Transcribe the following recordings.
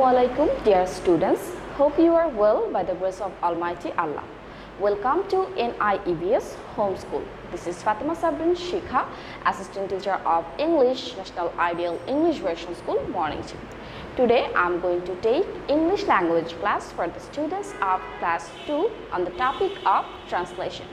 Assalamualaikum, dear students. Hope you are well by the grace of Almighty Allah. Welcome to NIEVS Homeschool. This is Fatema Sabrin, Shikha, Assistant Teacher of English, National Ideal English Version School, Morning Team. Today I am going to take English language class for the students of class 2 on the topic of translation.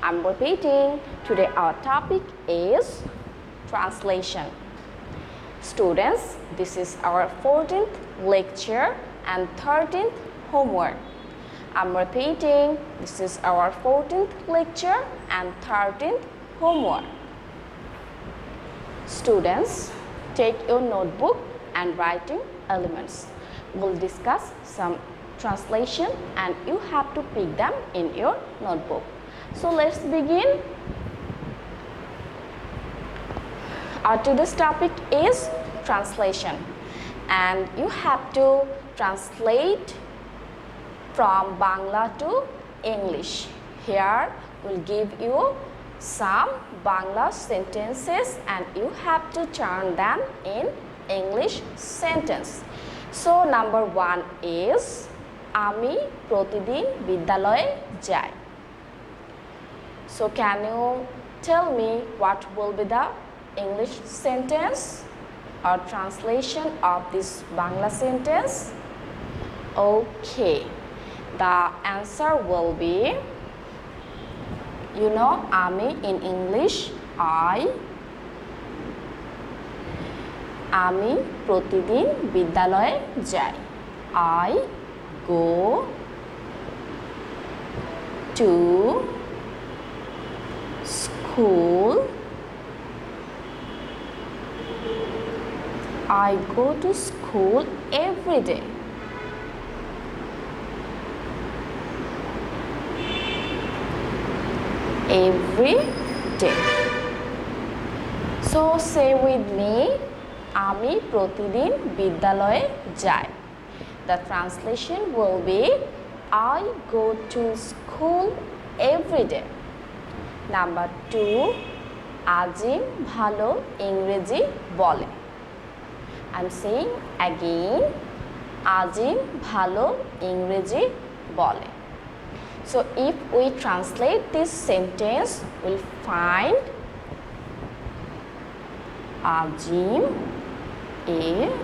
I am repeating, today our topic is translation. Students, this is our 14th lecture and 13th homework. I'm repeating, this is our 14th lecture and 13th homework. Students, take your notebook and writing elements. We'll discuss some translation and you have to pick them in your notebook. So let's begin. Our today's topic is translation, and you have to translate from Bangla to English. Here we'll give you some Bangla sentences and you have to turn them in English sentence. So number 1 is Ami protidin bidyaloye jai. So can you tell me what will be the English sentence or translation of this Bangla sentence? Okay, the answer will be, you know, Ami in English, I. Ami protidin bidyaloye jai. I go to school. I go to school every day. Every day. So say with me, Ami protidin bidyaloye jai. The translation will be, I go to school every day. Number 2, Ajim bhalo ingreji bole. I'm saying again, Ajim bhalo ingreji bole. So if we translate this sentence, we'll find Ajim, A-Z-I-M,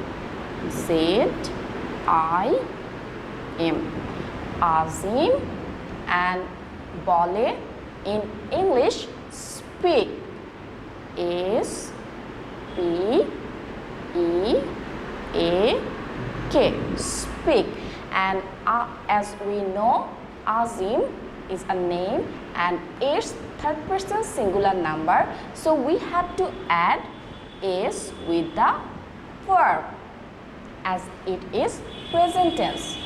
Azim, and bole in English, speak, S-P-E-A-K, speak. And as we know, Azim is a name and it's third person singular number, so we have to add S with the verb as it is present tense.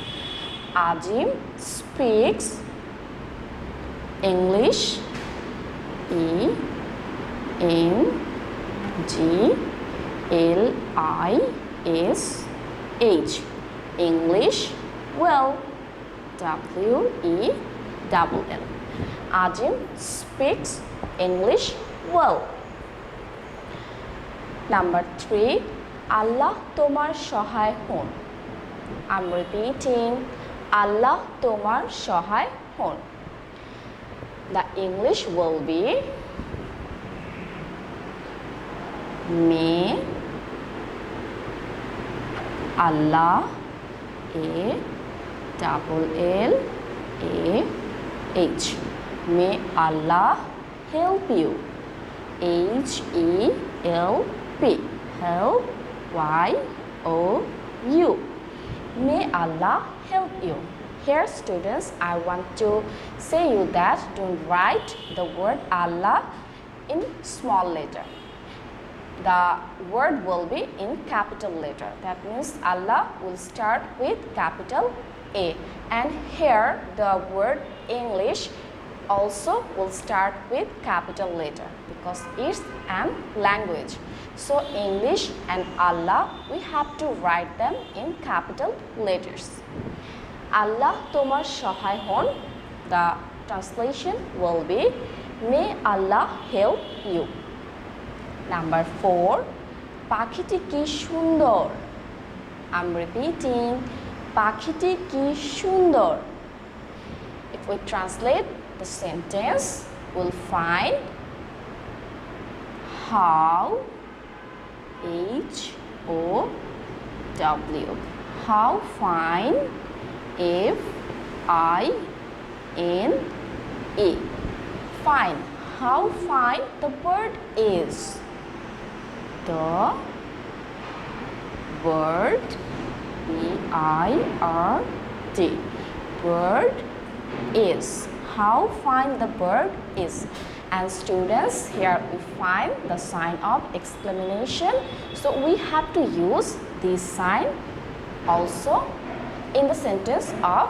Azim speaks English, E-N-G-L-I-S-H, English well, W-E-L-L. Ajim speaks English well. Number 3, Allah tomar shohay hon. I'm repeating, Allah tomar shohay hon. The English will be, May Allah, A-double-L-A-H, may Allah help you, H-E-L-P, help, Y-O-U, may Allah help you. Here students, I want to say you that don't write the word Allah in small letter. The word will be in capital letter. That means Allah will start with capital A. And here the word English also will start with capital letter because it's an language. So English and Allah, we have to write them in capital letters. Allah tomar shohay hon. The translation will be, may Allah help you. Number 4, পাখিটি কি সুন্দর। I'm repeating. পাখিটি কি সুন্দর. If we translate the sentence, we'll find how, H-O-W, how fine, F-I-N-E, fine, how fine the bird is. The bird, B-I-R-D, bird is, how fine the bird is. And students, here we find the sign of exclamation, so we have to use this sign also in the sentence of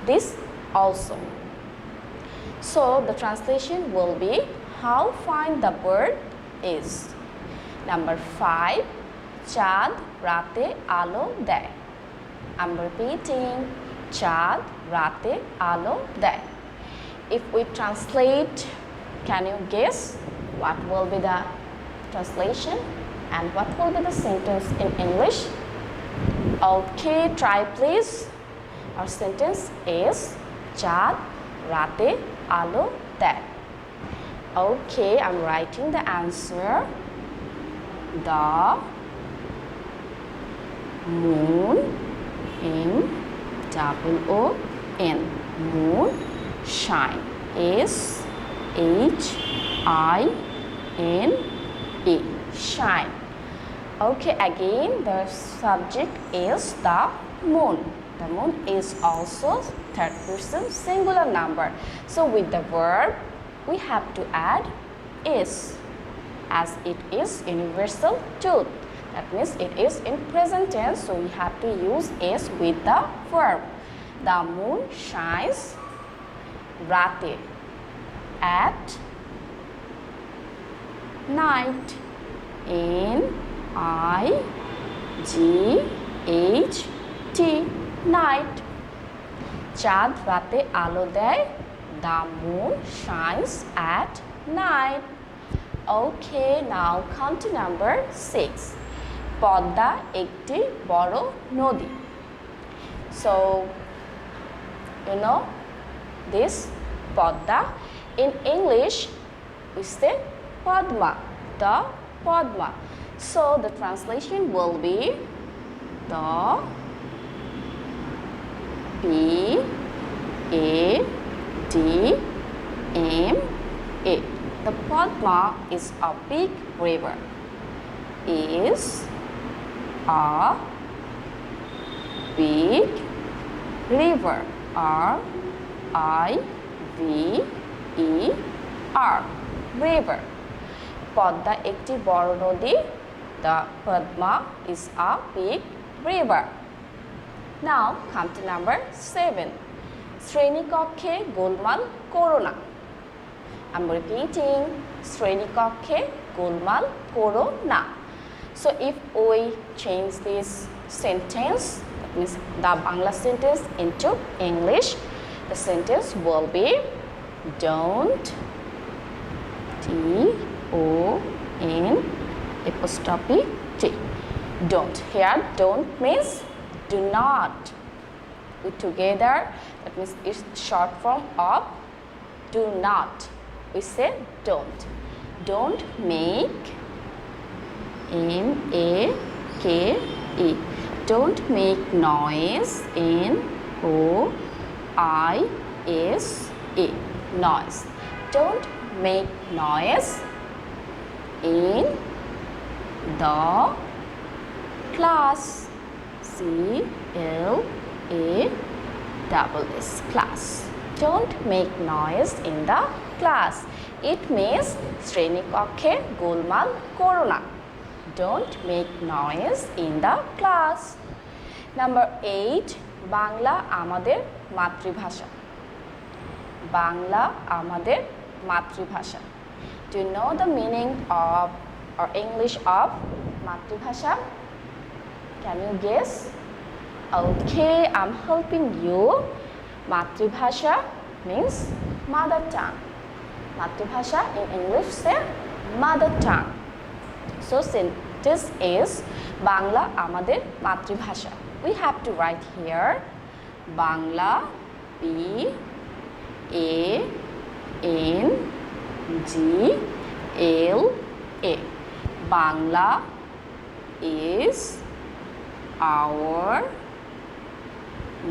this also. So the translation will be how fine the bird is. Number 5, চাঁদ রাতে আলো দেয়. I'm repeating, চাঁদ রাতে আলো দেয়. If we translate, can you guess what will be the translation and what will be the sentence in English? Okay, try please. Our sentence is চাঁদ রাতে আলো দেয়. Okay, I'm writing the answer. The moon, M-O-O-N, moon, shine, S-H-I-N-E, shine. Okay, again the subject is the moon. The moon is also third person singular number. So with the verb, we have to add is, as it is universal truth. That means it is in present tense, so we have to use is with the verb. The moon shines rate, at night, N-I-G-H-T, night. চাঁদ রাতে আলো দেয়. The moon shines at night. Okay, now come to number 6. Padma একটি বড় নদী. So, you know this Padma. In English, we say Padma, the Padma. So, the translation will be the P-A-D-M-A. The Padma is a big river. Is a big river. R-I-V-E-R, river. Padma একটি বড় নদী. The Padma is a big river. Now come to number 7. শ্রেণীকক্ষে গোলমাল করো না. I'm repeating, শ্রেণীকক্ষে গোলমাল করো না. So if we change this sentence, that means the Bangla sentence into English, the sentence will be don't, D-O-N''T, don't. Here don't means do not. We together, that means it's short form of do not. We say don't. Don't make, M-A-K-E, don't make noise, N-O-I-S-E, noise. Don't make noise in the class, C-L-A-S-S, class. Don't make noise in the class. It means শ্রেণীকক্ষে গোলমাল করো না. Don't make noise in the class. Number 8, Bangla আমাদের মাতৃভাষা. বাংলা আমাদের মাতৃভাষা. Do you know the meaning of or English of মাতৃভাষা? Can you guess? Okay, I'm helping you. মাতৃভাষা means mother tongue. মাতৃভাষা in English say mother tongue. So sentence is Bangla আমাদের মাতৃভাষা। We have to write here Bangla, B A N G L A. Bangla is our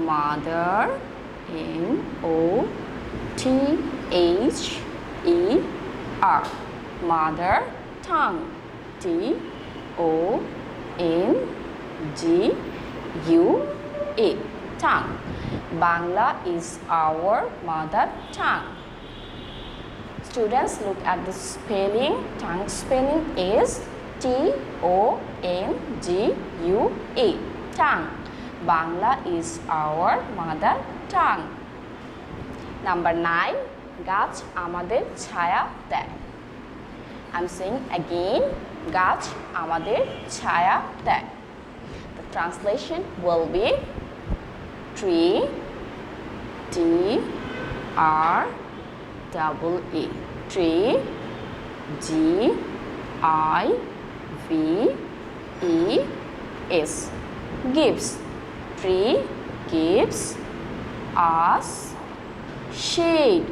mother, M-O-T-H-E-R, mother tongue, T-O-N-G-U-E, tongue. Bangla is our mother tongue. Students, look at the spelling. Tongue spelling is T-O-N-G-U-E, tongue. Bangla is our mother tongue. Number 9, গাছ আমাদের ছায়া দেয়. I'm saying again, গাছ আমাদের ছায়া দেয়. The translation will be tree, T-R-E-E, tree, G-I-V-E-S, gives. Tree gives us shade.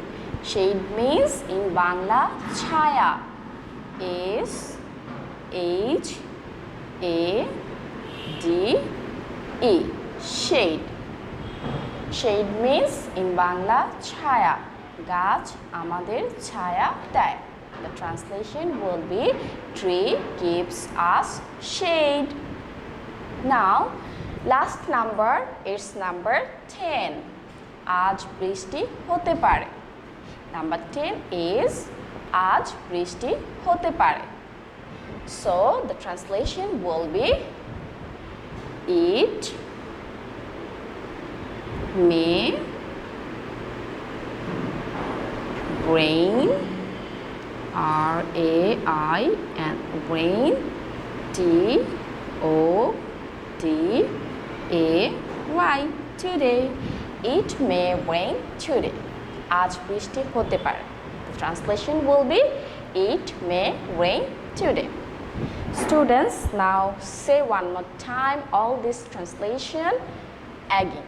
Shade means in Bangla chaya. S-H-A-D-E, shade. Shade means in Bangla chaya. গাছ আমাদের ছায়া দেয়. The translation will be tree gives us shade. Now, last number is number 10. আজ বৃষ্টি হতে পারে. Number 10 is আজ বৃষ্টি হতে পারে. So the translation will be it may rain, R-A-I-N, rain, T-O-D-A-Y, today. It may rain today. আজ বৃষ্টি হতে পারে. The translation will be it may rain today. Students, now say one more time all this translation again.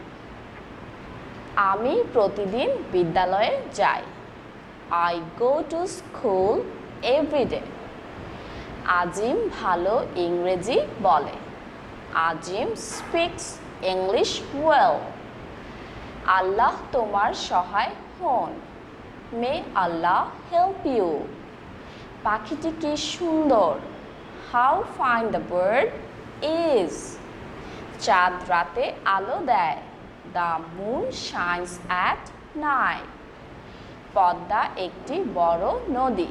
আমি প্রতিদিন বিদ্যালয়ে যাই. I go to school every day. আজিম ভালো ইংরেজি বলে. আজিম speaks English well. আল্লাহ তোমার সহায় হন. May Allah help you. পাখিটি কি সুন্দর. How fine the bird is. চাঁদ রাতে আলো দেয়. The moon shines at night. Padma একটি বড় নদী.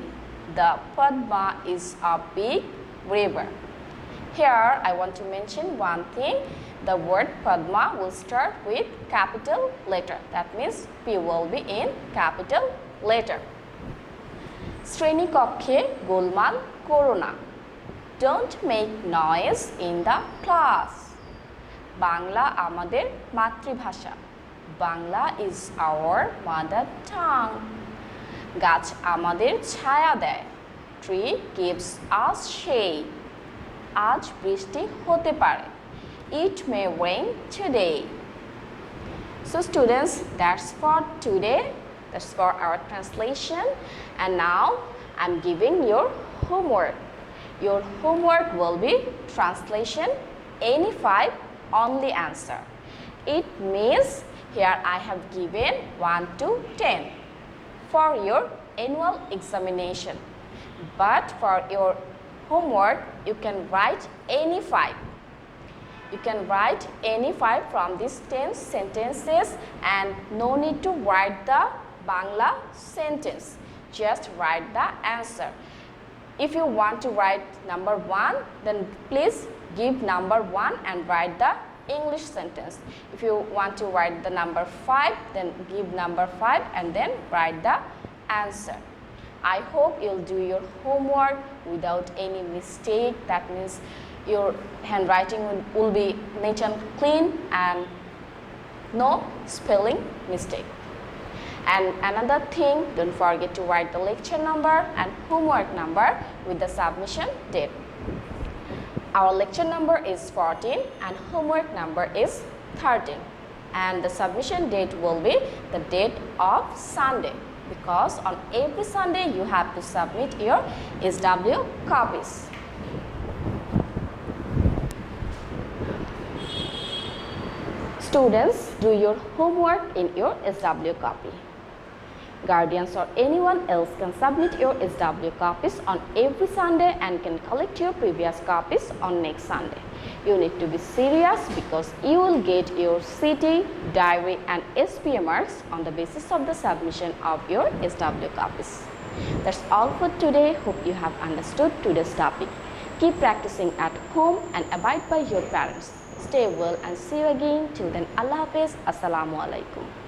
The Padma is a big river. Here I want to mention one thing. The word Padma will start with capital letter. That means P will be in capital letter. শ্রেণীকক্ষে গোলমাল করো না. Don't make noise in the class. Bangla আমাদের মাতৃভাষা. Bangla is our mother tongue. গাছ আমাদের ছায়া দেয়. Tree gives us shade. আজ বৃষ্টি হতে পারে. It may rain today. So students, that's for today. That's for our translation. And now I'm giving your homework. Your homework will be translation any 5 only answer. It means here I have given 1 to 10 for your annual examination. But for your homework, you can write any 5. You can write any 5 from these 10 sentences and no need to write the Bangla sentence. Just write the answer. If you want to write number 1, then please give number 1 and write the English sentence. If you want to write the number 5, then give number 5 and then write the answer. I hope you'll do your homework without any mistake. That means your handwriting will be neat and clean and no spelling mistake. And another thing, don't forget to write the lecture number and homework number with the submission date. Our lecture number is 14 and homework number is 13. And the submission date will be the date of Sunday, because on every Sunday you have to submit your SW copies. Students, do your homework in your SW copy. Guardians or anyone else can submit your SW copies on every Sunday and can collect your previous copies on next Sunday. You need to be serious because you will get your CT, diary and SPA marks on the basis of the submission of your SW copies. That's all for today. Hope you have understood today's topic. Keep practicing at home and abide by your parents. Stay well and see you again. Till then, Allah Hafiz. Assalamu alaikum.